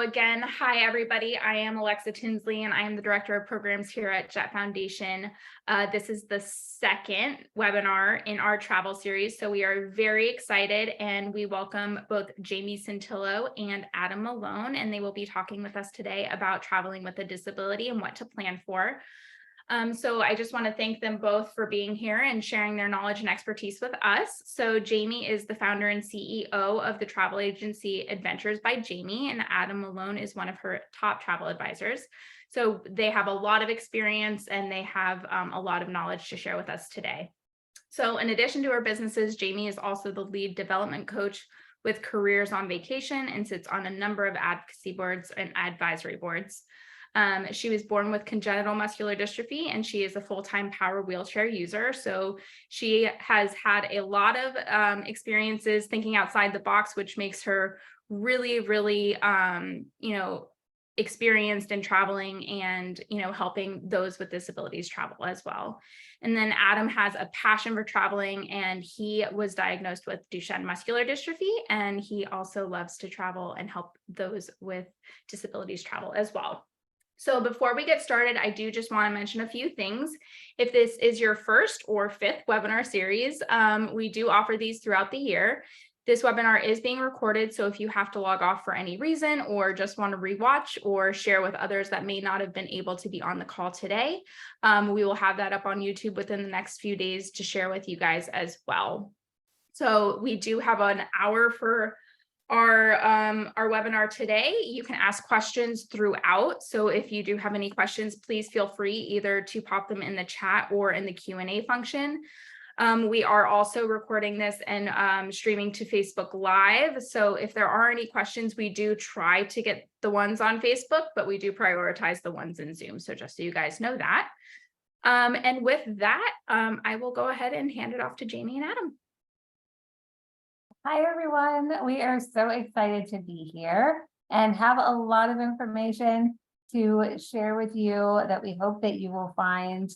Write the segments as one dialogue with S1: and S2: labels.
S1: again, hi everybody. I am Alexa Tinsley and I am the Director of Programs here at Jett Foundation. This is the second webinar in our travel series, so we are very excited and we welcome both Jamie Santillo and Adam Malone, and they will be talking with us today about traveling with a disability and what to plan for. So I just want to thank them both for being here and sharing their knowledge and expertise with us. So Jamie is the founder and CEO of the travel agency Adventures by Jamie, and Adam Malone is one of her top travel advisors. So they have a lot of experience and they have a lot of knowledge to share with us today. So in addition to her businesses, Jamie is also the lead development coach with Careers on Vacation and sits on a number of advocacy boards and advisory boards. She was born with congenital muscular dystrophy and she is a full-time power wheelchair user. So she has had a lot of experiences thinking outside the box, which makes her really, experienced in traveling and, helping those with disabilities travel as well. And then Adam has a passion for traveling and he was diagnosed with Duchenne muscular dystrophy. And he also loves to travel and help those with disabilities travel as well. So before we get started, I do just want to mention a few things. If this is your first or fifth webinar series, we do offer these throughout the year. This webinar is being recorded, so if you have to log off for any reason or just want to rewatch or share with others that may not have been able to be on the call today, we will have that up on YouTube within the next few days to share with you guys as well. So we do have an hour for our webinar today. You can ask questions throughout. So if you do have any questions, please feel free either to pop them in the chat or in the Q&A function. We are also recording this and streaming to Facebook Live. So if there are any questions, we do try to get the ones on Facebook, but we do prioritize the ones in Zoom. So just so you guys know that. And with that, I will go ahead and hand it off to Jamie and Adam.
S2: Hi, everyone. We are so excited to be here and have a lot of information to share with you that we hope that you will find,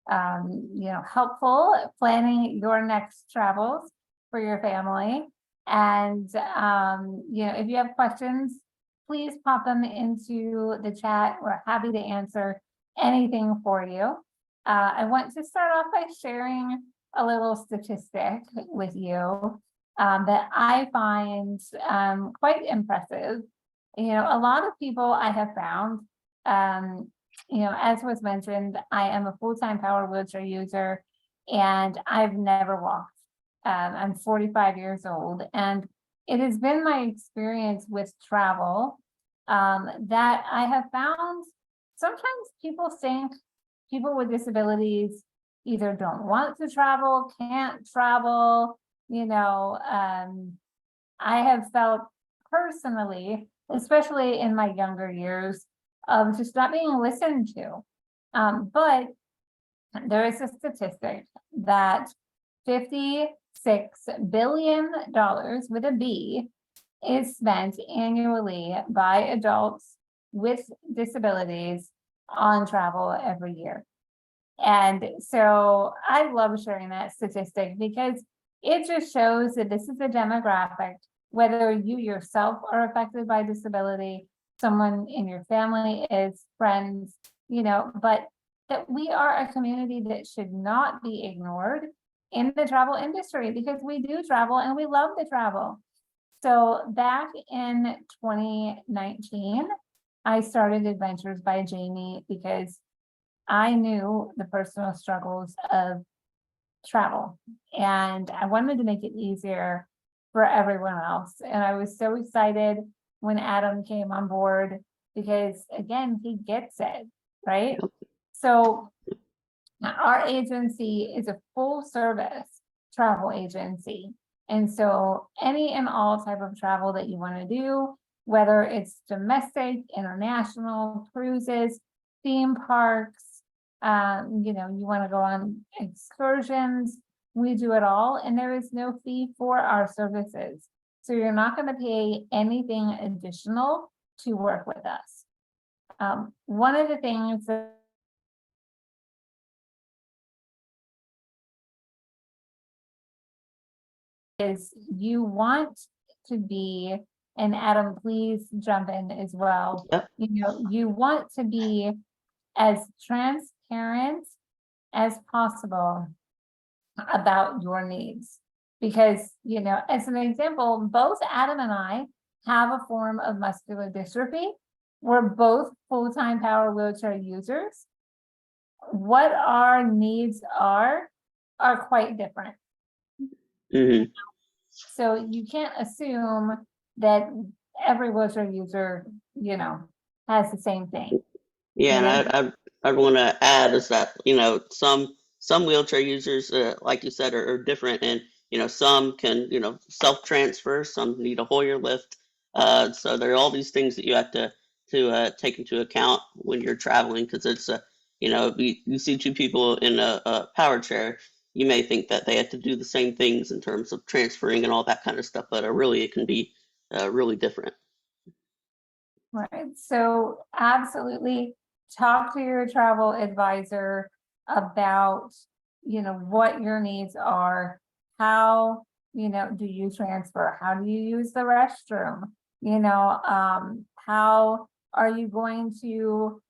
S2: helpful planning your next travels for your family. And, if you have questions, please pop them into the chat. We're happy to answer anything for you. I want to start off by sharing a little statistic with you. That I find quite impressive. A lot of people I have found, as was mentioned, I am a full-time power wheelchair user and I've never walked. I'm 45 years old and it has been my experience with travel that I have found sometimes people think people with disabilities either don't want to travel, can't travel. I have felt personally, especially in my younger years, of just not being listened to. But there is a statistic that $56 billion with a B is spent annually by adults with disabilities on travel every year. And so I love sharing that statistic because it just shows that this is a demographic, whether you yourself are affected by disability, someone in your family is, friends, but that we are a community that should not be ignored in the travel industry because we do travel and we love to travel. So back in 2019, I started Adventures by Jamie because I knew the personal struggles of travel and I wanted to make it easier for everyone else. And I was so excited when Adam came on board because again, he gets it, right? So our agency is a full service travel agency. And so any and all type of travel that you want to do, whether it's domestic, international, cruises, theme parks, you want to go on excursions, we do it all. And there is no fee for our services. So you're not going to pay anything additional to work with us. One of the things that is you want to be and Adam, please jump in as well.
S3: Yep.
S2: You want to be as transparent as possible about your needs. Because, as an example, both Adam and I have a form of muscular dystrophy. We're both full-time power wheelchair users. What our needs are quite different.
S3: Hmm.
S2: So you can't assume that every wheelchair user, has the same thing.
S3: Yeah,
S2: You know?
S3: and I'd want to add is that some wheelchair users, like you said, are different, and some can self transfer, some need a Hoyer lift. So there are all these things that you have to take into account when you're traveling, because it's you see two people in a power chair, you may think that they have to do the same things in terms of transferring and all that kind of stuff, but really it can be really different.
S2: Right. So absolutely talk to your travel advisor about, what your needs are. How, do you transfer? How do you use the restroom? How are you going to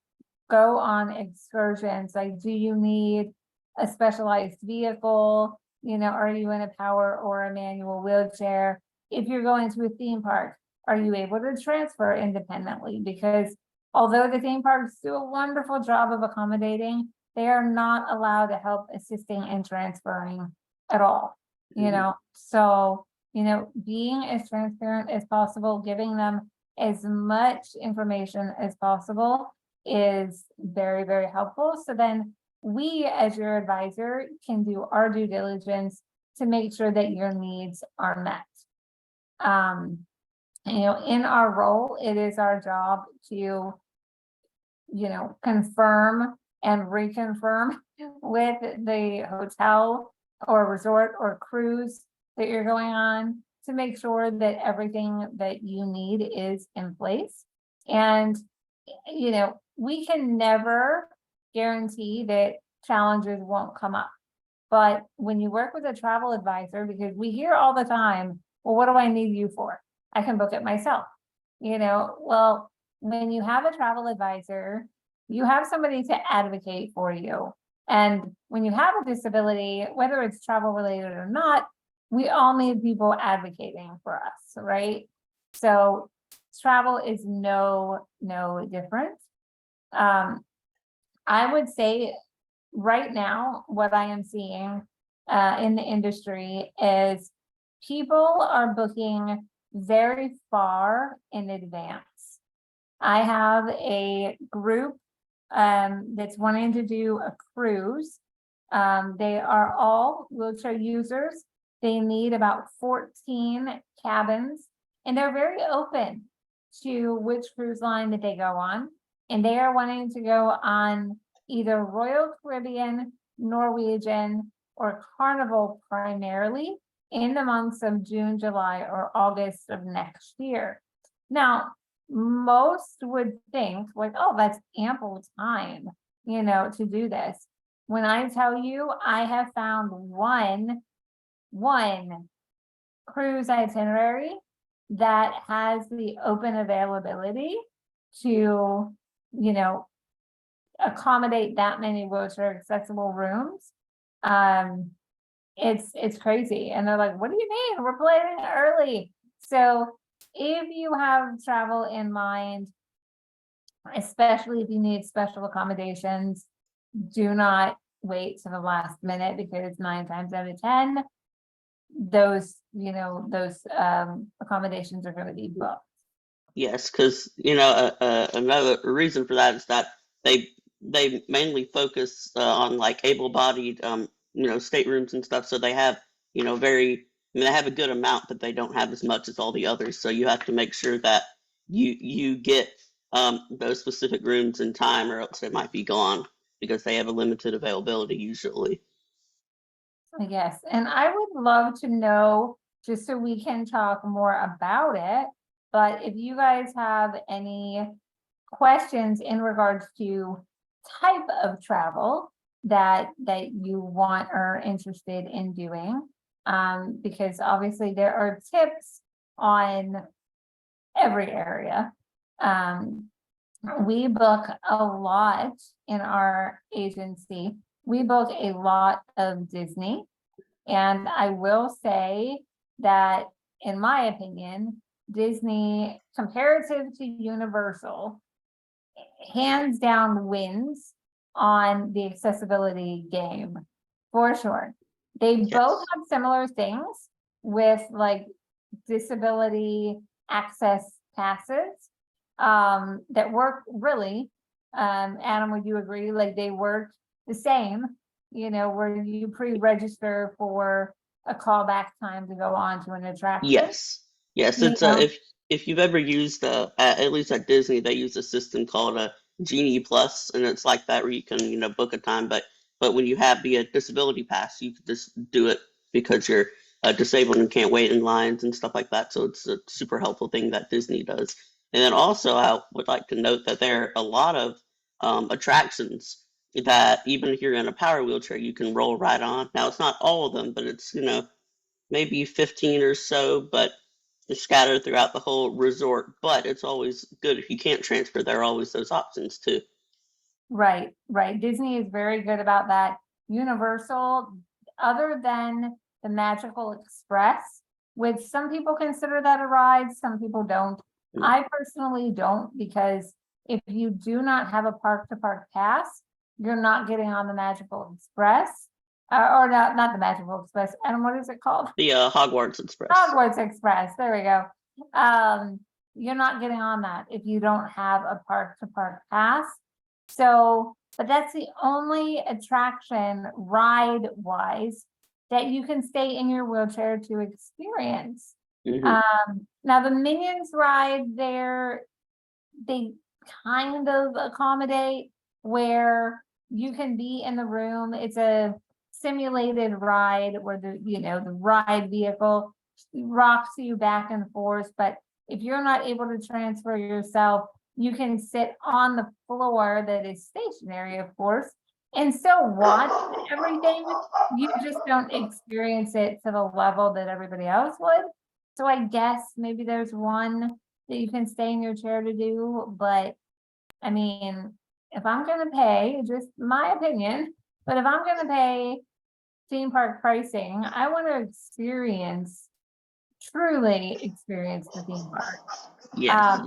S2: go on excursions? Like, do you need a specialized vehicle? Are you in a power or a manual wheelchair? If you're going to a theme park, are you able to transfer independently? Because although the theme parks do a wonderful job of accommodating, they are not allowed to help assisting in transferring at all. So, being as transparent as possible, giving them as much information as possible is very, very helpful. So then we, as your advisor, can do our due diligence to make sure that your needs are met. In our role, it is our job to, confirm and reconfirm with the hotel or resort or cruise that you're going on to make sure that everything that you need is in place. And, we can never guarantee that challenges won't come up. But when you work with a travel advisor, because we hear all the time, well, what do I need you for? I can book it myself. Well, when you have a travel advisor, you have somebody to advocate for you. And when you have a disability, whether it's travel related or not, we all need people advocating for us, right? So travel is no different. I would say right now, what I am seeing in the industry is people are booking very far in advance. I have a group that's wanting to do a cruise. They are all wheelchair users. They need about 14 cabins, and they're very open to which cruise line that they go on. And they are wanting to go on either Royal Caribbean, Norwegian, or Carnival primarily in the months of June, July, or August of next year. Now, most would think like, oh, that's ample time, to do this. When I tell you, I have found one cruise itinerary that has the open availability to, accommodate that many wheelchair accessible rooms. It's crazy. And they're like, what do you mean? We're planning early. So if you have travel in mind, especially if you need special accommodations, do not wait to the last minute, because 9 times out of 10, those accommodations are going to be booked.
S3: Yes, because another reason for that is that they mainly focus on like able-bodied staterooms and stuff. So they have they have a good amount, but they don't have as much as all the others. So you have to make sure that you get those specific rooms in time, or else they might be gone because they have a limited availability usually.
S2: Yes, and I would love to know, just so we can talk more about it, but if you guys have any questions in regards to type of travel that you want or are interested in doing, because obviously there are tips on every area. We book a lot in our agency. We book a lot of Disney. And I will say that, in my opinion, Disney, comparative to Universal, hands down wins on the accessibility game, for sure. They both have similar things with like disability access passes that work really. Adam, would you agree? Like they work the same, where you pre-register for a callback time to go on to an attraction.
S3: Yes,
S2: You
S3: it's
S2: know?
S3: if you've ever used at least at Disney, they use a system called a Genie Plus, and it's like that where you can book a time, but when you have the disability pass, you can just do it because you're disabled and can't wait in lines and stuff like that. So it's a super helpful thing that Disney does. And then also, I would like to note that there are a lot of attractions that even if you're in a power wheelchair, you can roll right on. Now, it's not all of them, but it's maybe 15 or so, but scattered throughout the whole resort. But it's always good if you can't transfer, there are always those options too.
S2: Right. Disney is very good about that. Universal, other than the Magical Express, which some people consider that a ride, some people don't. I personally don't, because if you do not have a park-to-park pass, you're not getting on the Magical Express. Or not the Magical Express. And what is it called?
S3: The Hogwarts Express.
S2: Hogwarts Express. There we go. You're not getting on that if you don't have a park-to-park pass. So, but that's the only attraction ride-wise that you can stay in your wheelchair to experience. Now the Minions ride there, they kind of accommodate where you can be in the room. It's a simulated ride where the ride vehicle rocks you back and forth. But if you're not able to transfer yourself, you can sit on the floor that is stationary, of course, and still watch everything. You just don't experience it to the level that everybody else would. So I guess maybe there's one that you can stay in your chair to do. But I mean, if I'm going to pay, just my opinion, but if I'm going to pay theme park pricing, I want to truly experience the theme park.
S3: Yes.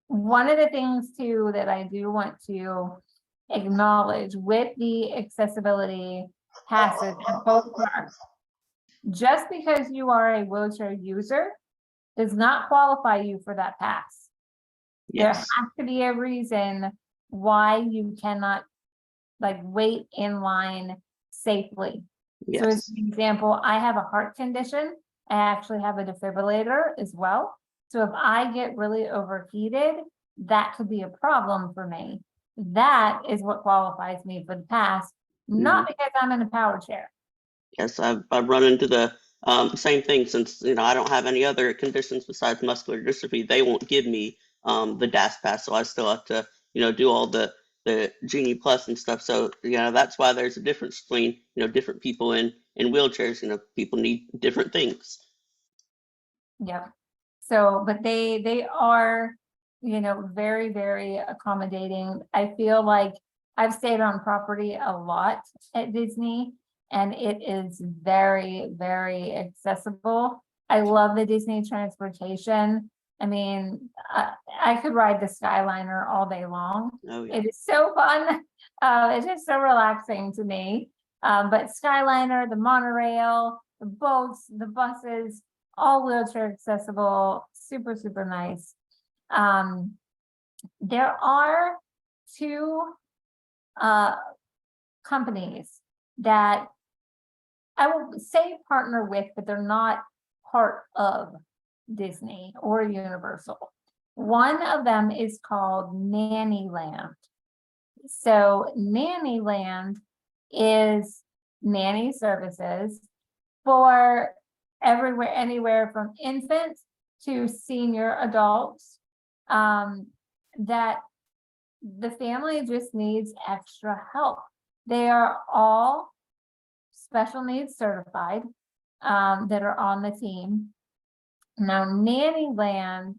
S2: One of the things too that I do want to acknowledge with the accessibility passes at both parks, just because you are a wheelchair user does not qualify you for that pass. There has to be a reason why you cannot wait in line safely. So as an example, I have a heart condition. I actually have a defibrillator as well. So if I get really overheated, that could be a problem for me. That is what qualifies me for the pass, not because I'm in a power chair.
S3: Yes, I've run into the same thing since I don't have any other conditions besides muscular dystrophy. They won't give me the DAS pass, so I still have to do all the Genie Plus and stuff. So that's why there's a difference between different people in wheelchairs. People need different things.
S2: Yep. So, but they are very, very accommodating. I feel like I've stayed on property a lot at Disney, and it is very, very accessible. I love the Disney transportation. I mean, I could ride the Skyliner all day long.
S3: Oh, yeah.
S2: It is so fun. It's just so relaxing to me. But Skyliner, the monorail, the boats, the buses, all wheelchair accessible, super, super nice. There are two companies that I will say partner with, but they're not part of Disney or Universal. One of them is called Nannyland. So Nannyland is nanny services for everywhere, anywhere from infant to senior adults, that the family just needs extra help. They are all special needs certified, that are on the team. Now, Nannyland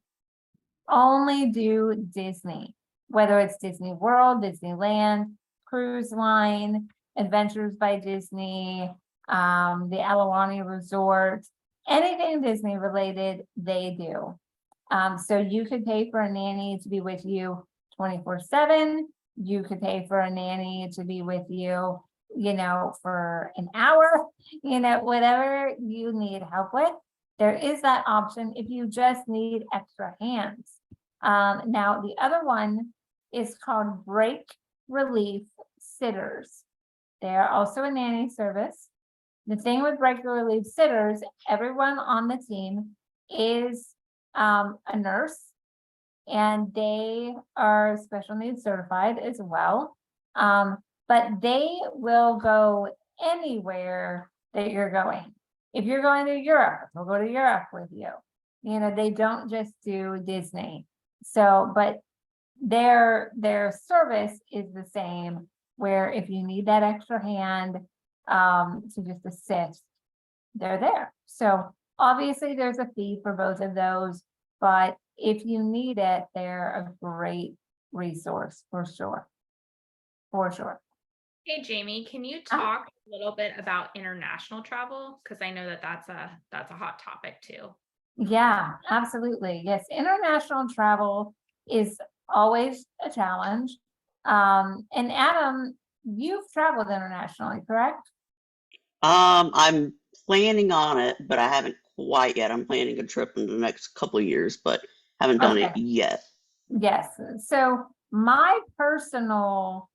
S2: only do Disney, whether it's Disney World, Disneyland, cruise line, Adventures by Disney, the Alawani Resort, anything Disney related, they do. So you could pay for a nanny to be with you 24/7. You could pay for a nanny to be with you, for an hour, whatever you need help with. There is that option if you just need extra hands. Now, the other one is called Break Relief Sitters. They are also a nanny service. The thing with Break Relief Sitters, everyone on the team is a nurse, and they are special needs certified as well. But they will go anywhere that you're going. If you're going to Europe, they'll go to Europe with you. They don't just do Disney. So, but their service is the same, where if you need that extra hand to just assist, they're there. So obviously there's a fee for both of those, but if you need it, they're a great resource for sure. For sure.
S1: Hey, Jamie, can you talk a little bit about international travel? Because I know that that's a hot topic too.
S2: Yeah, absolutely. Yes, international travel is always a challenge. And Adam, you've traveled internationally, correct?
S3: I'm planning on it, but I haven't quite yet. I'm planning a trip in the next couple of years, but haven't done it
S2: Okay.
S3: yet.
S2: Yes. So my personal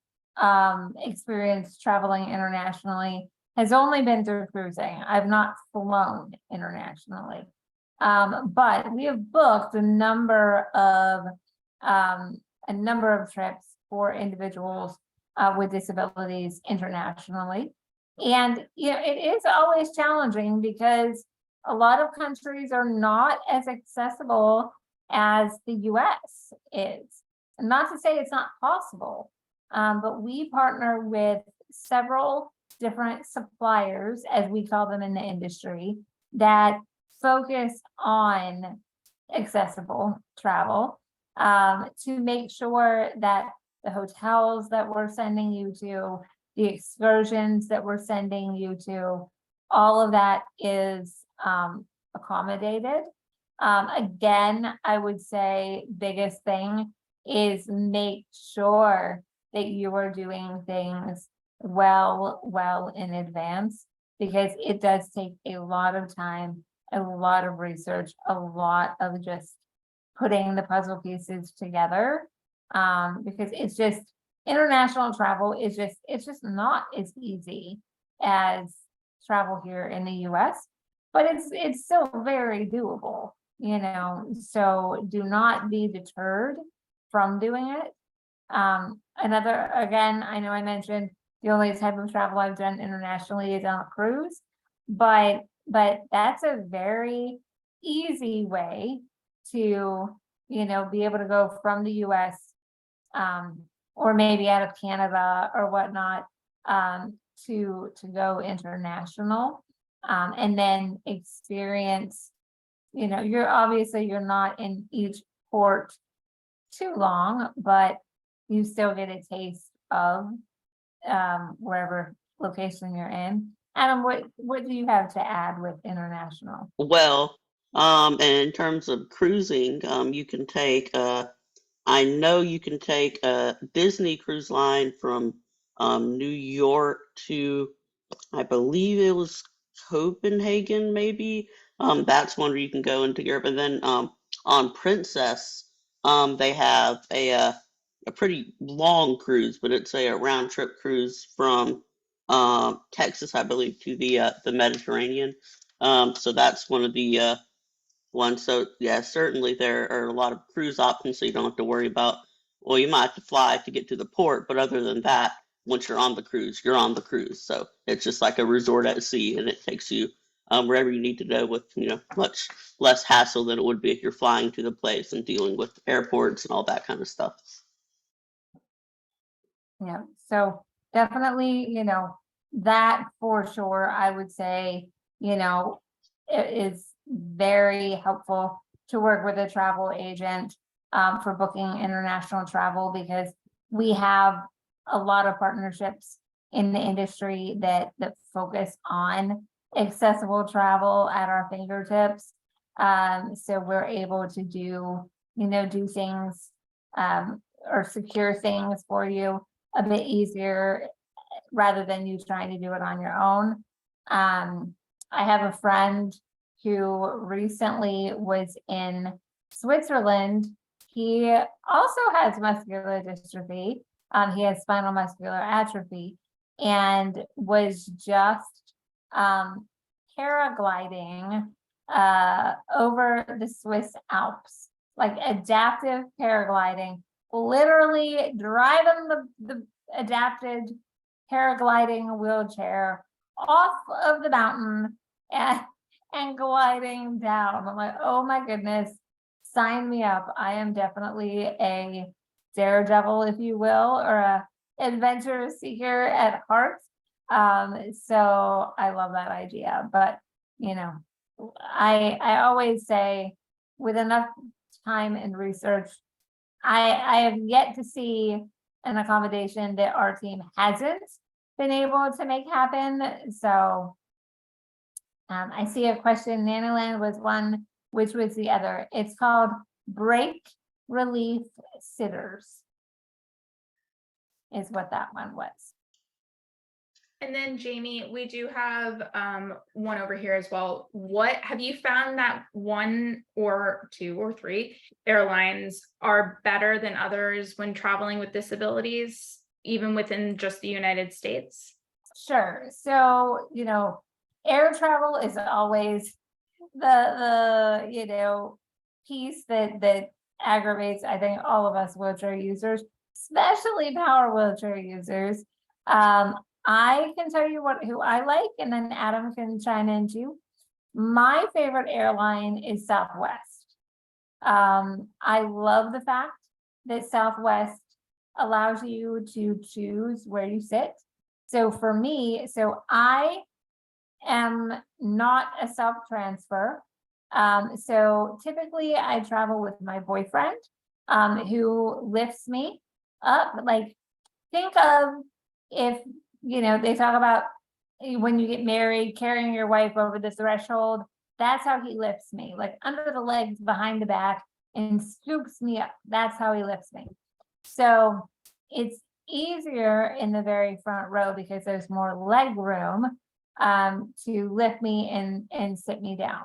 S2: experience traveling internationally has only been through cruising. I've not flown internationally. But we have booked a number of trips for individuals with disabilities internationally. And it is always challenging because a lot of countries are not as accessible as the US is. And not to say it's not possible, but we partner with several different suppliers, as we call them in the industry, that focus on accessible travel, to make sure that the hotels that we're sending you to, the excursions that we're sending you to, all of that is accommodated. Again, I would say biggest thing is make sure that you are doing things well in advance, because it does take a lot of time, a lot of research, a lot of just putting the puzzle pieces together. Because it's just international travel is just not as easy as travel here in the US, but it's still very doable, so do not be deterred from doing it. Again, I know I mentioned the only type of travel I've done internationally is on a cruise, but that's a very easy way to, be able to go from the US, or maybe out of Canada or whatnot, to go international, and then experience, you're not in each port too long, but you still get a taste of wherever location you're in. Adam, what do you have to add with international?
S3: Well, and in terms of cruising, you can take I know you can take a Disney cruise line from New York to, I believe it was Copenhagen, maybe. That's one where you can go into Europe. And then on Princess, they have a pretty long cruise, but it's a round trip cruise from Texas, I believe, to the Mediterranean. So that's one of the ones. So yeah, certainly there are a lot of cruise options, so you don't have to worry about. Well, you might have to fly to get to the port, but other than that, once you're on the cruise, you're on the cruise. So it's just like a resort at sea, and it takes you wherever you need to go with much less hassle than it would be if you're flying to the place and dealing with airports and all that kind of stuff.
S2: Yeah, so definitely, that for sure, I would say, it is very helpful to work with a travel agent. for booking international travel, because we have a lot of partnerships in the industry that focus on accessible travel at our fingertips. So we're able to do things or secure things for you a bit easier rather than you trying to do it on your own. I have a friend who recently was in Switzerland. He also has muscular dystrophy. He has spinal muscular atrophy, and was just paragliding over the Swiss Alps, like adaptive paragliding, literally driving the adapted paragliding wheelchair off of the mountain and gliding down. I'm like, oh my goodness, sign me up. I am definitely a daredevil, if you will, or a adventure seeker at heart. So I love that idea. But I always say, with enough time and research, I have yet to see an accommodation that our team hasn't been able to make happen. So I see a question. Nanoland was one. Which was the other? It's called Break Relief Sitters, is what that one was.
S1: And then Jamie, we do have one over here as well. What have you found that one or two or three airlines are better than others when traveling with disabilities, even within just the United States?
S2: Sure. So, air travel is always the piece that aggravates, I think, all of us wheelchair users, especially power wheelchair users. I can tell you who I like, and then Adam can chime in too. My favorite airline is Southwest. I love the fact that Southwest allows you to choose where you sit. So for me, I am not a self-transfer. So typically I travel with my boyfriend, who lifts me up. Like, think of if, they talk about when you get married, carrying your wife over the threshold. That's how he lifts me, like under the legs, behind the back, and scoops me up. That's how he lifts me. So it's easier in the very front row because there's more leg room to lift me and sit me down.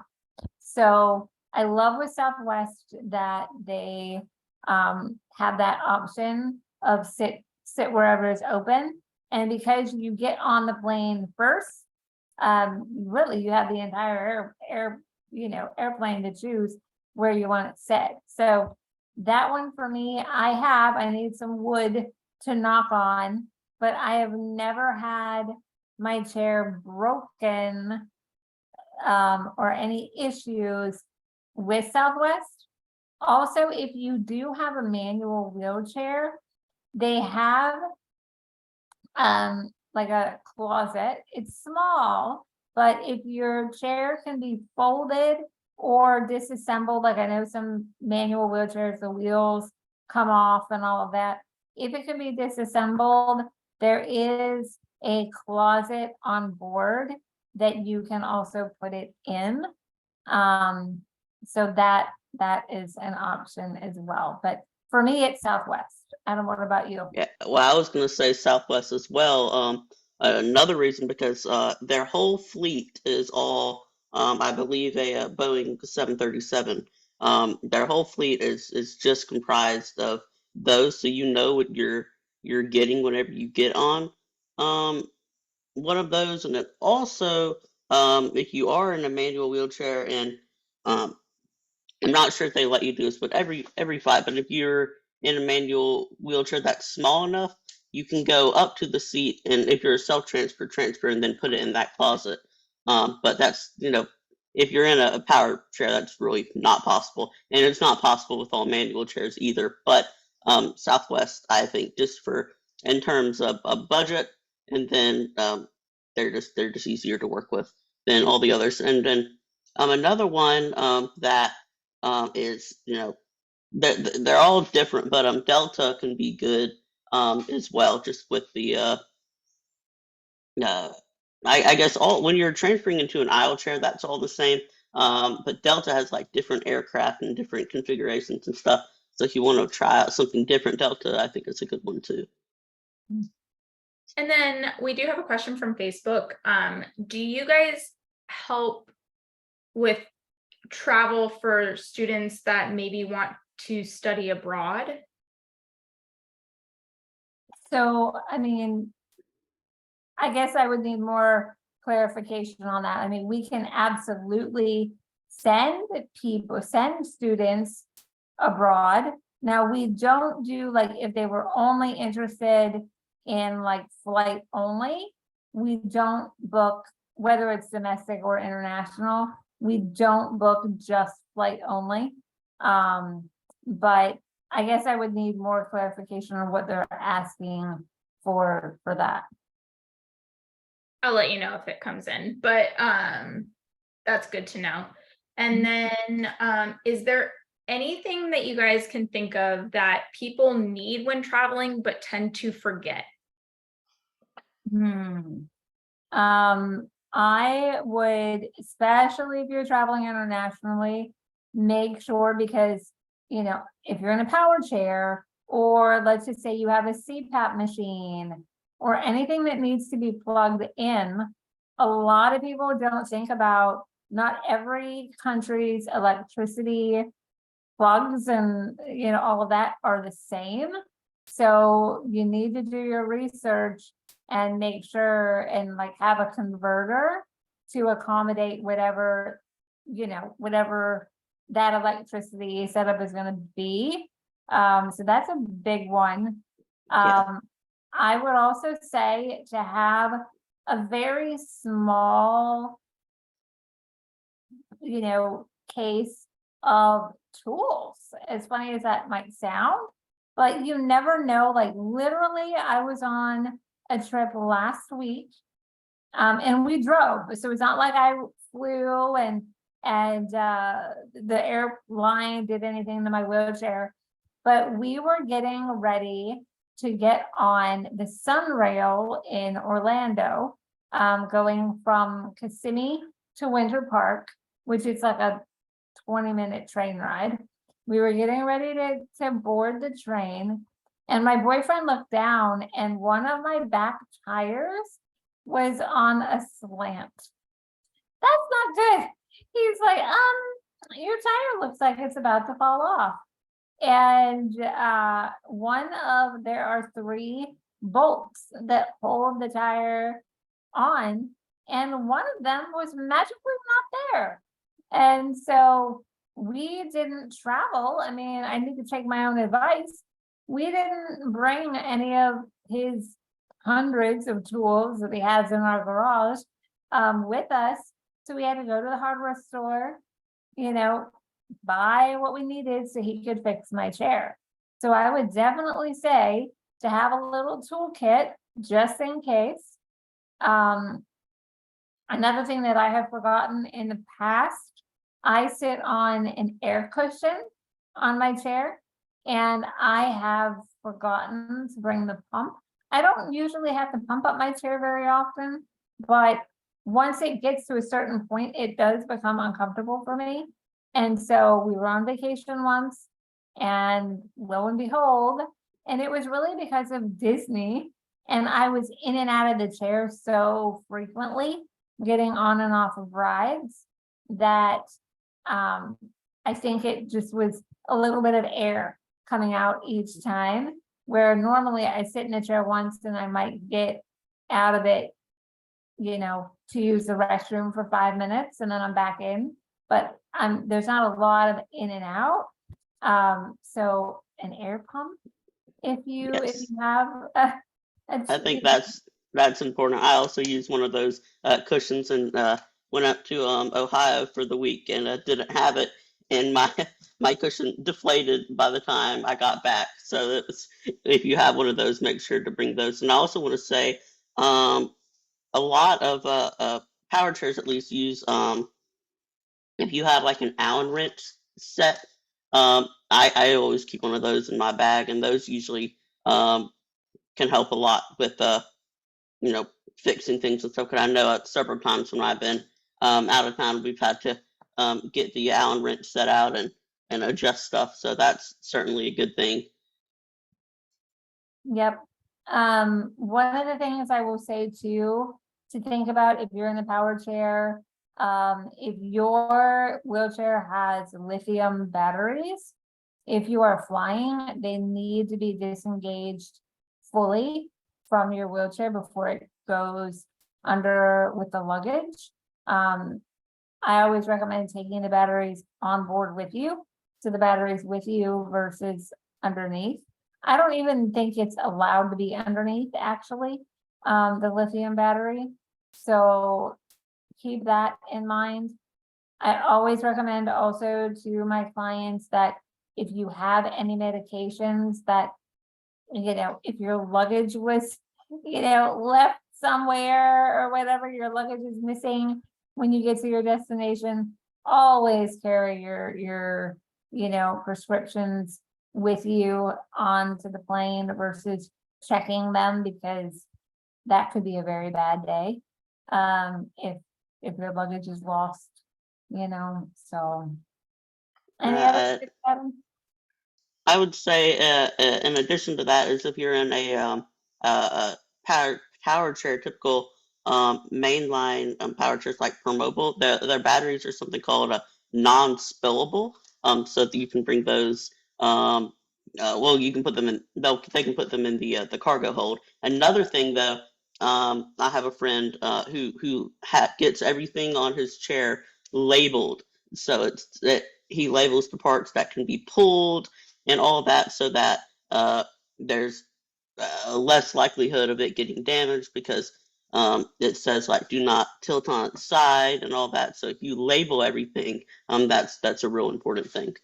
S2: So I love with Southwest that they have that option of sit wherever is open. And because you get on the plane first, really you have the entire airplane to choose where you want it set. So that one for me, I need some wood to knock on, but I have never had my chair broken or any issues with Southwest. Also, if you do have a manual wheelchair, they have like a closet. It's small, but if your chair can be folded or disassembled, like I know some manual wheelchairs, the wheels come off and all of that. If it can be disassembled, there is a closet on board that you can also put it in. So that is an option as well. But for me, it's Southwest. Adam, what about you?
S3: Yeah, well, I was going to say Southwest as well. Another reason because their whole fleet is all, I believe, a Boeing 737. Their whole fleet is just comprised of those, so you know what you're getting whenever you get on one of those. And then also, if you are in a manual wheelchair, and I'm not sure if they let you do this, but every flight, but if you're in a manual wheelchair that's small enough, you can go up to the seat, and if you're a self-transfer, transfer and then put it in that closet. But that's, if you're in a power chair, that's really not possible. And it's not possible with all manual chairs either. But Southwest, I think, just in terms of a budget, and then they're just easier to work with than all the others. And then another one that is, they're all different, but Delta can be good as well, just with the uh I guess all when you're transferring into an aisle chair, that's all the same. But Delta has like different aircraft and different configurations and stuff. So if you want to try out something different, Delta, I think it's a good one too.
S1: And then we do have a question from Facebook. Do you guys help with travel for students that maybe want to study abroad?
S2: So, I mean, I guess I would need more clarification on that. I mean, we can absolutely send students abroad. Now, we don't do like if they were only interested in like flight only, we don't book, whether it's domestic or international, we don't book just flight only. But I guess I would need more clarification on what they're asking for that.
S1: I'll let you know if it comes in, but that's good to know. And then is there anything that you guys can think of that people need when traveling but tend to forget?
S2: I would, especially if you're traveling internationally, make sure, because if you're in a power chair, or let's just say you have a CPAP machine or anything that needs to be plugged in, a lot of people don't think about not every country's electricity plugs and all of that are the same. So you need to do your research and make sure and like have a converter to accommodate whatever that electricity setup is going to be. So that's a big one.
S3: Yeah.
S2: I would also say to have a very small, case of tools, as funny as that might sound, but you never know. Like literally, I was on a trip last week, and we drove, so it's not like I flew and the airline did anything to my wheelchair, but we were getting ready to get on the Sunrail in Orlando, going from Kissimmee to Winter Park, which is like a 20-minute train ride. We were getting ready to board the train, and my boyfriend looked down and one of my back tires was on a slant. That's not good. He's like, your tire looks like it's about to fall off. And there are 3 bolts that hold the tire on, and one of them was magically not there. And so we didn't travel. I mean, I need to take my own advice. We didn't bring any of his hundreds of tools that he has in our garage with us. So we had to go to the hardware store, buy what we needed so he could fix my chair. So I would definitely say to have a little toolkit just in case. Another thing that I have forgotten in the past, I sit on an air cushion on my chair, and I have forgotten to bring the pump. I don't usually have to pump up my chair very often, but once it gets to a certain point, it does become uncomfortable for me. And so we were on vacation once, and lo and behold, and it was really because of Disney, and I was in and out of the chair so frequently, getting on and off of rides, that I think it just was a little bit of air coming out each time, where normally I sit in a chair once and I might get out of it, to use the restroom for 5 minutes and then I'm back in, but there's not a lot of in and out. So an air pump, if you have
S3: I think that's important. I also use one of those cushions, and went up to Ohio for the week, and didn't have it, and my cushion deflated by the time I got back. So if you have one of those, make sure to bring those. And I also want to say a lot of power chairs at least use if you have like an Allen wrench set. I always keep one of those in my bag, and those usually can help a lot with fixing things and stuff. Because I know several times when I've been out of town, we've had to get the Allen wrench set out and adjust stuff. So that's certainly a good thing.
S2: Yep. One of the things I will say too, to think about if you're in the power chair, if your wheelchair has lithium batteries, if you are flying, they need to be disengaged fully from your wheelchair before it goes under with the luggage. I always recommend taking the batteries on board with you. So the batteries with you versus underneath. I don't even think it's allowed to be underneath, actually, the lithium battery. So keep that in mind. I always recommend also to my clients that if you have any medications that, if your luggage was, left somewhere or whatever, your luggage is missing when you get to your destination, always carry your prescriptions with you onto the plane versus checking them, because that could be a very bad day. If your luggage is lost, so. Any other tips, Adam?
S3: I would say, in addition to that, is if you're in a power chair, typical mainline power chairs like Permobile, their batteries are something called a non-spillable, so that you can bring those. Well, you can put them in. They can put them in the cargo hold. Another thing, though, I have a friend who gets everything on his chair labeled, so he labels the parts that can be pulled and all of that, so that there's less likelihood of it getting damaged, because it says like do not tilt on its side and all that. So if you label everything, that's a real important thing.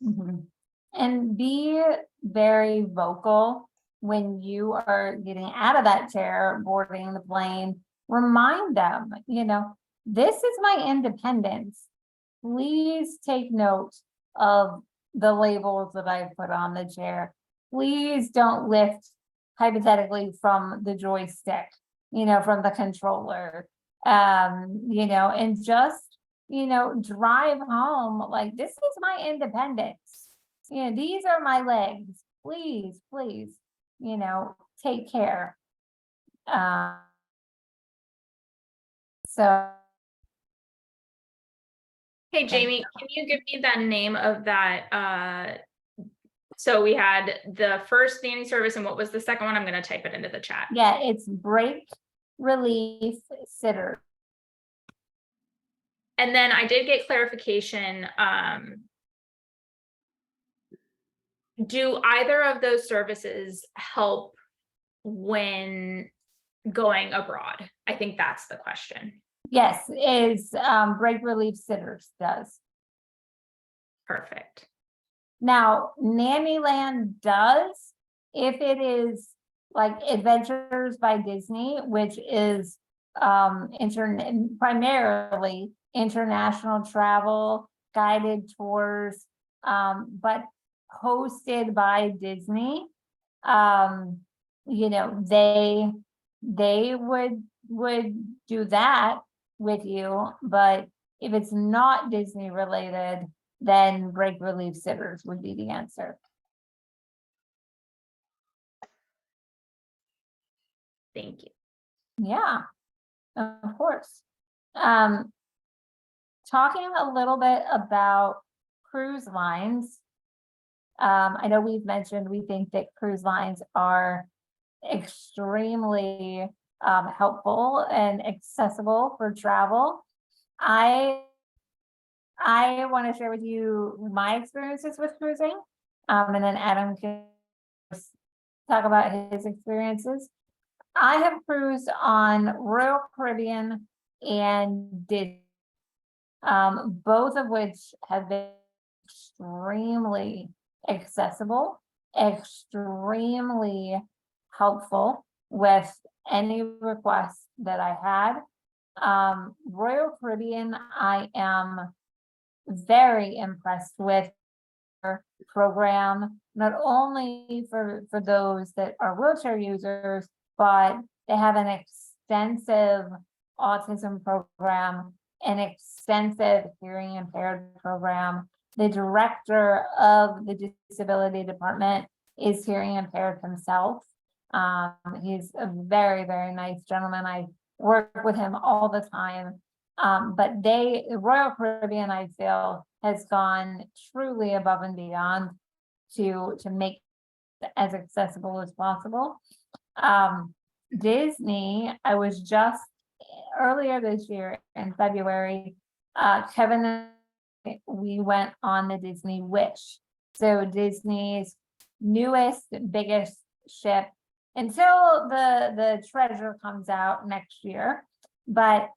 S2: Mhm. And be very vocal when you are getting out of that chair, boarding the plane. Remind them, this is my independence. Please take note of the labels that I put on the chair. Please don't lift hypothetically from the joystick, from the controller, and just, drive home like this is my independence. These are my legs. Please, take care. So.
S1: Hey, Jamie, can you give me the name of that? So we had the first nanny service, and what was the second one? I'm going to type it into the chat.
S2: Yeah, it's break relief sitter.
S1: And then I did get clarification. Do either of those services help when going abroad? I think that's the question.
S2: Yes, is break relief sitters does.
S1: Perfect.
S2: Now, Nannyland does, if it is like Adventures by Disney, which is primarily international travel, guided tours, but hosted by Disney. They would do that with you, but if it's not Disney related, then break relief sitters would be the answer.
S1: Thank you.
S2: Yeah, of course. Talking a little bit about cruise lines. I know we've mentioned we think that cruise lines are extremely helpful and accessible for travel. I want to share with you my experiences with cruising, and then Adam can talk about his experiences. I have cruised on Royal Caribbean and Disney, both of which have been extremely accessible, extremely helpful with any requests that I had. Royal Caribbean, I am very impressed with program, not only for those that are wheelchair users, but they have an extensive autism program, an extensive hearing impaired program. The director of the disability department is hearing impaired himself. He's a very, very nice gentleman. I work with him all the time. But Royal Caribbean, I feel, has gone truly above and beyond to make it as accessible as possible. Disney, I was just earlier this year in February, Kevin and we went on the Disney Wish. So Disney's newest, biggest ship until the Treasure comes out next year. But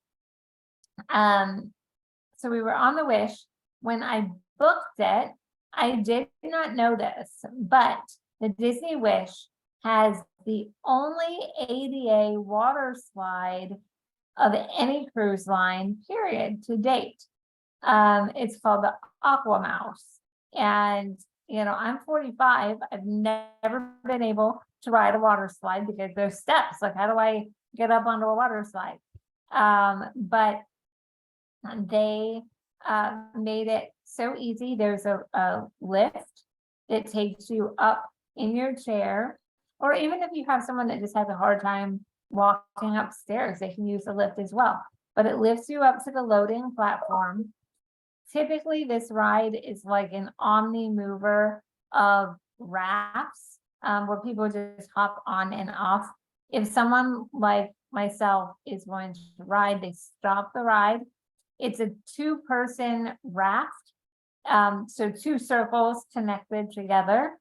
S2: so we were on the Wish. When I booked it, I did not know this, but the Disney Wish has the only ADA water slide of any cruise line, period, to date. It's called the Aqua Mouse. And, you know, I'm 45. I've never been able to ride a water slide because there's steps. Like, how do I get up onto a water slide? But they made it so easy. There's a lift that takes you up in your chair, or even if you have someone that just has a hard time walking upstairs, they can use the lift as well. But it lifts you up to the loading platform. Typically, this ride is like an omni mover of rafts, where people just hop on and off. If someone like myself is going to ride, they stop the ride. It's a 2-person raft, so 2 circles connected together.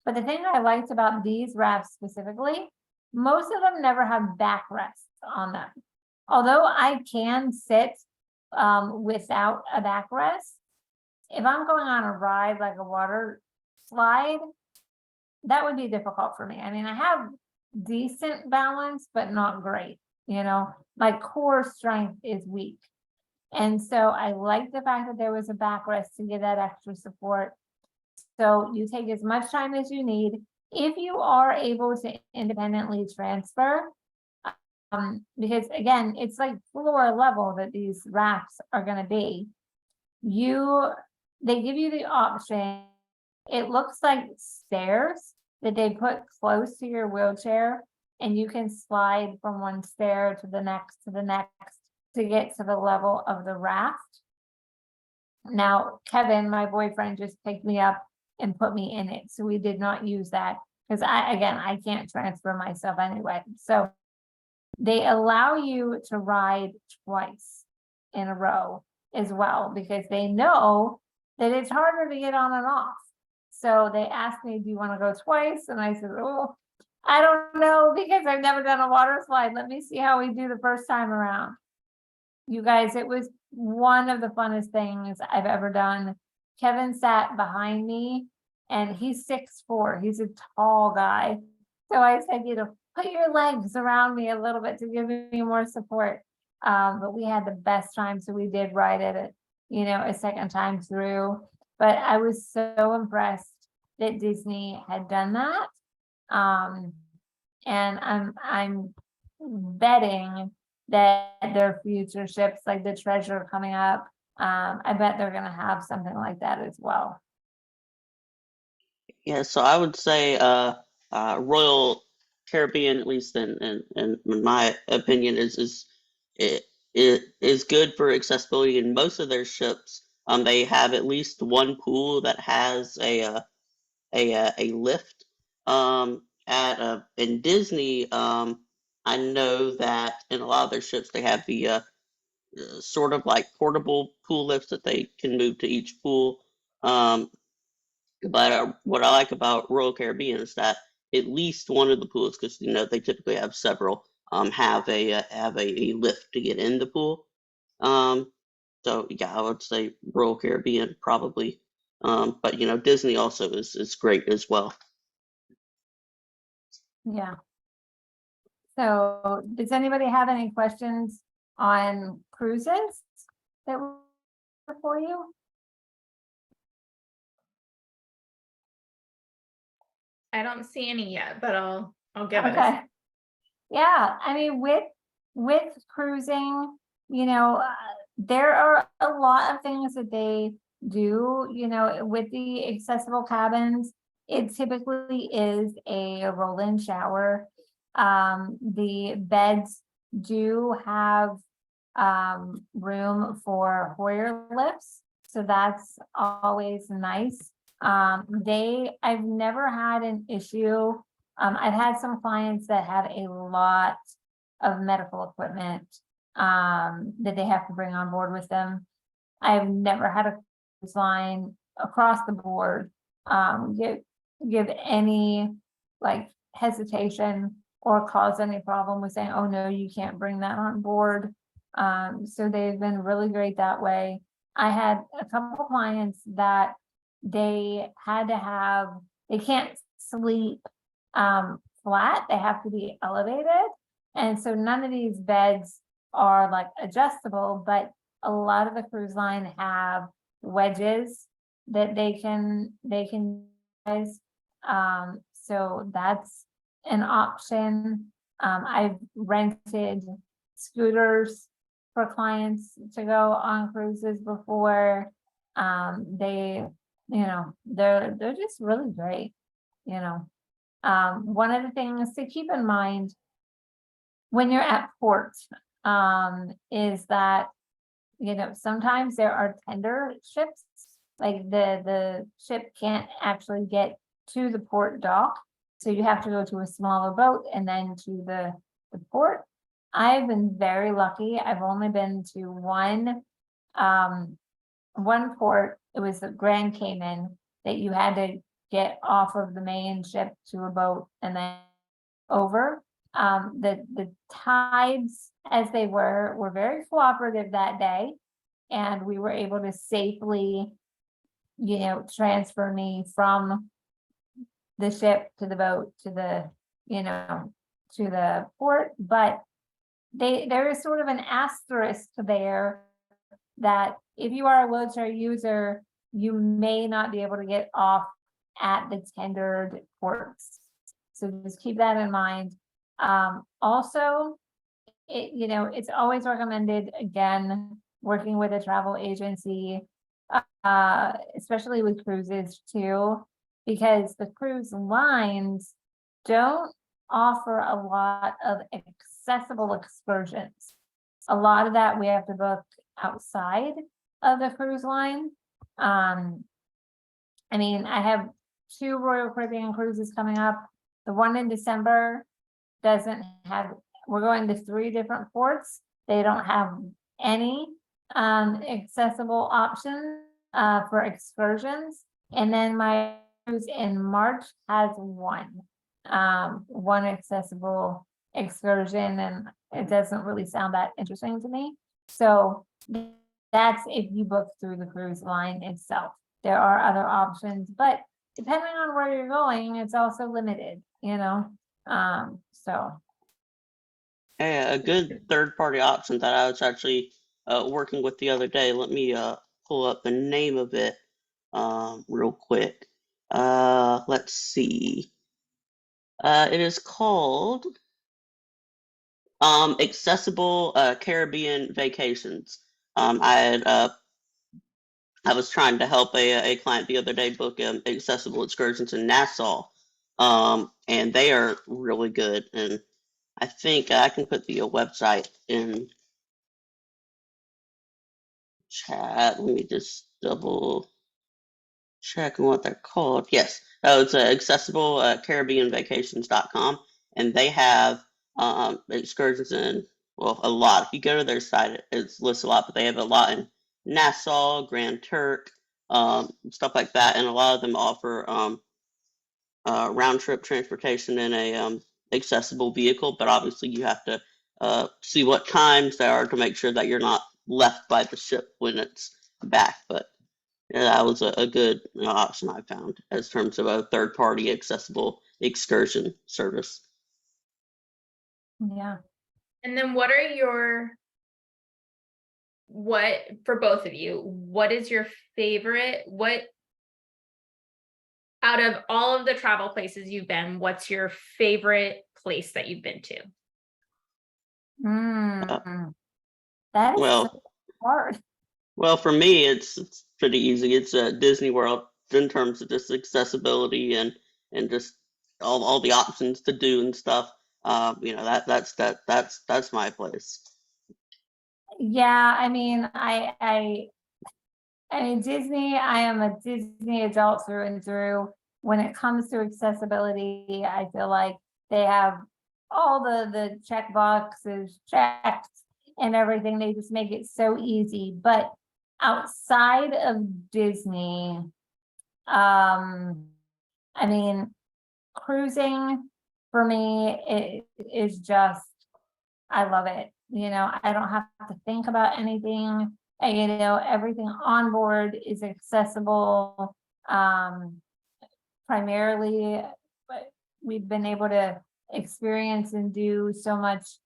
S2: But the thing I liked about these rafts specifically, most of them never have backrests on them. Although I can sit without a backrest, if I'm going on a ride like a water slide, that would be difficult for me. I mean, I have decent balance, but not great. You know, my core strength is weak. And so I like the fact that there was a backrest to give that extra support. So you take as much time as you need. If you are able to independently transfer, because again, it's like floor level that these rafts are going to be. They give you the option. It looks like stairs that they put close to your wheelchair, and you can slide from one stair to the next to get to the level of the raft. Now, Kevin, my boyfriend, just picked me up and put me in it. So we did not use that because I can't transfer myself anyway. So they allow you to ride twice in a row as well, because they know that it's harder to get on and off. So they asked me, do you want to go twice? And I said, oh, I don't know, because I've never done a water slide. Let me see how we do the first time around. You guys, it was one of the funnest things I've ever done. Kevin sat behind me, and he's 6'4". He's a tall guy. So I said, you know, put your legs around me a little bit to give me more support. But we had the best time. So we did ride it, you know, a second time through. But I was so impressed that Disney had done that. And I'm betting that their future ships, like the Treasure coming up, I bet they're going to have something like that as well.
S3: Yeah, so I would say Royal Caribbean, at least in my opinion, is good for accessibility. In most of their ships, they have at least one pool that has a lift. In Disney, I know that in a lot of their ships they have the sort of like portable pool lifts that they can move to each pool. But what I like about Royal Caribbean is that at least one of the pools, because you know they typically have several, have a lift to get in the pool. So yeah, I would say Royal Caribbean probably. But you know Disney also is great as well.
S2: Yeah. So does anybody have any questions on cruises that were for you?
S1: I don't see any yet, but I'll give it a
S2: Okay. Yeah, I mean, with cruising, there are a lot of things that they do, with the accessible cabins. It typically is a roll-in shower. The beds do have room for Hoyer lifts, so that's always nice. I've never had an issue. I've had some clients that have a lot of medical equipment that they have to bring on board with them. I've never had a cruise line across the board give any like hesitation or cause any problem with saying, oh no, you can't bring that on board. So they've been really great that way. I had a couple clients that they can't sleep flat, they have to be elevated. And so none of these beds are like adjustable, but a lot of the cruise line have wedges that they can use. So that's an option. I've rented scooters for clients to go on cruises before. They're just really great, One of the things to keep in mind when you're at port, is that, sometimes there are tender ships, like the ship can't actually get to the port dock. So you have to go to a smaller boat and then to the port. I've been very lucky. I've only been to one port. It was the Grand Cayman that you had to get off of the main ship to a boat and then over. The tides, as they were very cooperative that day, and we were able to safely, transfer me from the ship to the boat to the port. But there is sort of an asterisk there that if you are a wheelchair user, you may not be able to get off at the tendered ports. So just keep that in mind. Also, it's always recommended, again, working with a travel agency, especially with cruises too, because the cruise lines don't offer a lot of accessible excursions. A lot of that we have to book outside of the cruise line. I have 2 Royal Caribbean cruises coming up. The one in December we're going to 3 different ports. They don't have any accessible options for excursions. And then my cruise in March has one accessible excursion, and it doesn't really sound that interesting to me. So that's if you book through the cruise line itself. There are other options, but depending on where you're going, it's also limited, so.
S3: Yeah, a good third-party option that I was actually working with the other day. Let me pull up the name of it real quick. Let's see. It is called Accessible Caribbean Vacations. I was trying to help a client the other day book accessible excursions in Nassau, and they are really good. And I think I can put the website in chat. Let me just double check on what they're called. Yes, it's accessible CaribbeanVacations.com, and they have excursions in, well, a lot. If you go to their site, it's lists a lot, but they have a lot in Nassau, Grand Turk, stuff like that, and a lot of them offer round trip transportation in a accessible vehicle. But obviously, you have to see what times there are to make sure that you're not left by the ship when it's back. But yeah, that was a good option I found as terms of a third party accessible excursion service.
S2: Yeah.
S1: And then for both of you, what is your favorite, out of all of the travel places you've been, what's your favorite place that you've been to?
S2: That is so
S3: Well,
S2: hard.
S3: well, for me, it's pretty easy. It's Disney World in terms of just accessibility and just all the options to do and stuff. That's my place.
S2: Yeah, I mean, I mean, Disney, I am a Disney adult through and through. When it comes to accessibility, I feel like they have all the check boxes checked and everything. They just make it so easy. But outside of Disney, I mean, cruising for me it is just, I love it. I don't have to think about anything. And, everything on board is accessible. Primarily, but we've been able to experience and do so much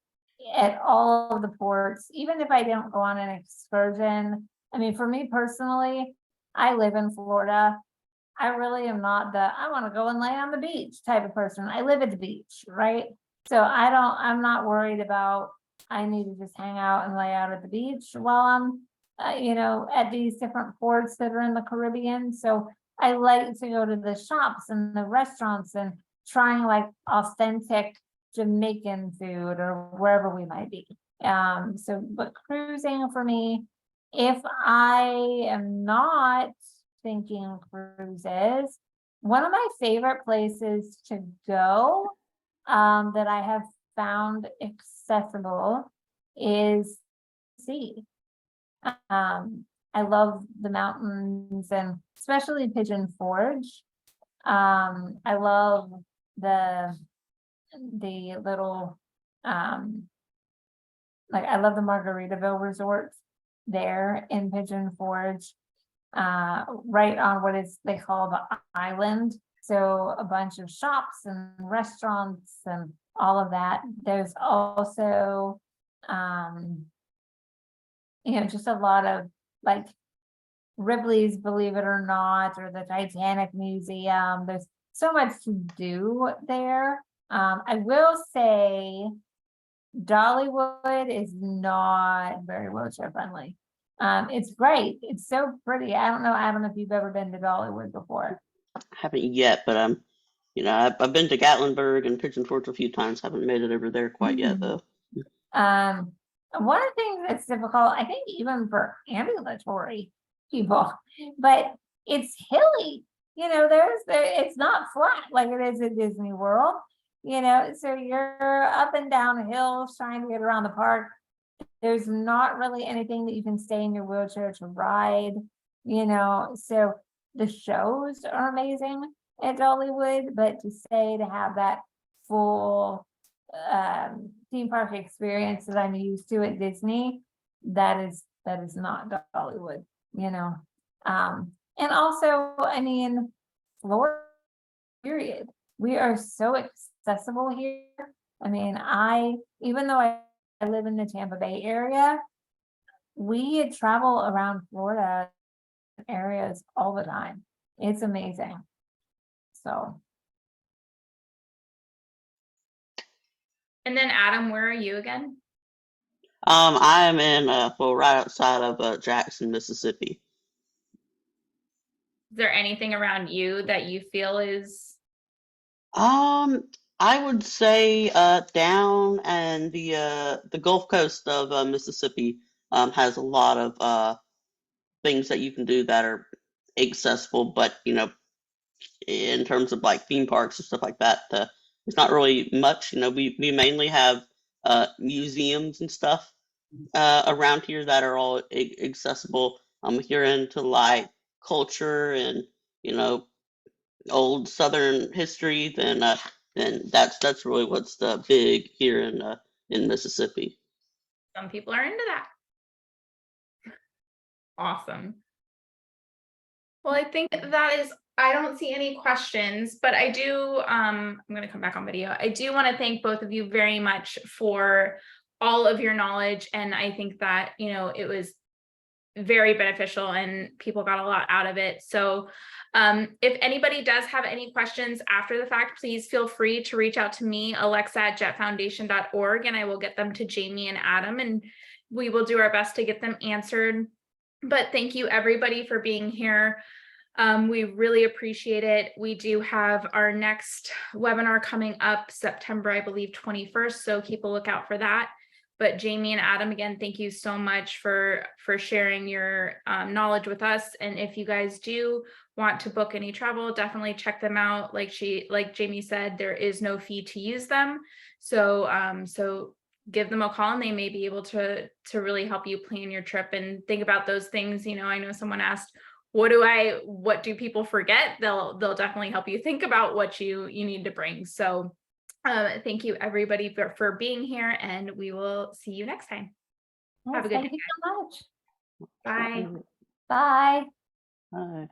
S2: at all of the ports, even if I don't go on an excursion. I mean, for me personally, I live in Florida. I really am not I want to go and lay on the beach type of person. I live at the beach, right? So I'm not worried about, I need to just hang out and lay out at the beach while I'm, at these different ports that are in the Caribbean. So I like to go to the shops and the restaurants and trying like authentic Jamaican food or wherever we might be. But cruising for me, if I am not thinking cruises, one of my favorite places to go that I have found accessible is sea. I love the mountains and especially Pigeon Forge. I love the little I love the Margaritaville resort there in Pigeon Forge, right on what is they call the island. So a bunch of shops and restaurants and all of that. There's also just a lot of like Ripley's Believe It or Not, or the Titanic Museum. There's so much to do there. I will say Dollywood is not very wheelchair friendly. It's great. It's so pretty. I don't know if you've ever been to Dollywood before.
S3: I haven't yet, but I've been to Gatlinburg and Pigeon Forge a few times. Haven't made it over there quite yet though.
S2: One of the things that's difficult, I think, even for ambulatory people, but it's hilly. It's not flat like it is at Disney World. So you're up and down hills trying to get around the park. There's not really anything that you can stay in your wheelchair to ride. So the shows are amazing at Dollywood, but to have that full theme park experience that I'm used to at Disney, that is not Dollywood, and also, I mean, Florida, period. We are so accessible here. I mean, even though I live in the Tampa Bay area, we travel around Florida areas all the time. It's amazing. So.
S1: And then Adam, where are you again?
S3: I'm in right outside of Jackson, Mississippi.
S1: Is there anything around you that you feel is?
S3: I would say down and the Gulf Coast of Mississippi has a lot of things that you can do that are accessible, but in terms of like theme parks and stuff like that, there's not really much. We mainly have museums and stuff around here that are all accessible. If you're into like culture and old Southern history, then that's really what's the big here in Mississippi.
S1: Some people are into that. Awesome. Well, I think that is, I don't see any questions, but I do, I'm going to come back on video. I do want to thank both of you very much for all of your knowledge. And I think that, it was very beneficial and people got a lot out of it. So if anybody does have any questions after the fact, please feel free to reach out to me, alexa@jettfoundation.org, and I will get them to Jamie and Adam, and we will do our best to get them answered. But thank you everybody for being here. We really appreciate it. We do have our next webinar coming up September, I believe, 21st. So keep a lookout for that. But Jamie and Adam, again, thank you so much for sharing your knowledge with us. And if you guys do want to book any travel, definitely check them out. Like Jamie said, there is no fee to use them. So so give them a call and they may be able to really help you plan your trip and think about those things. You know, I know someone asked, what do people forget? They'll definitely help you think about what you need to bring. So thank you everybody for being here, and we will see you next time.
S2: Yes,
S1: Have a good
S2: thank
S1: day.
S2: you so much.
S1: Bye.
S2: Bye.
S3: Bye.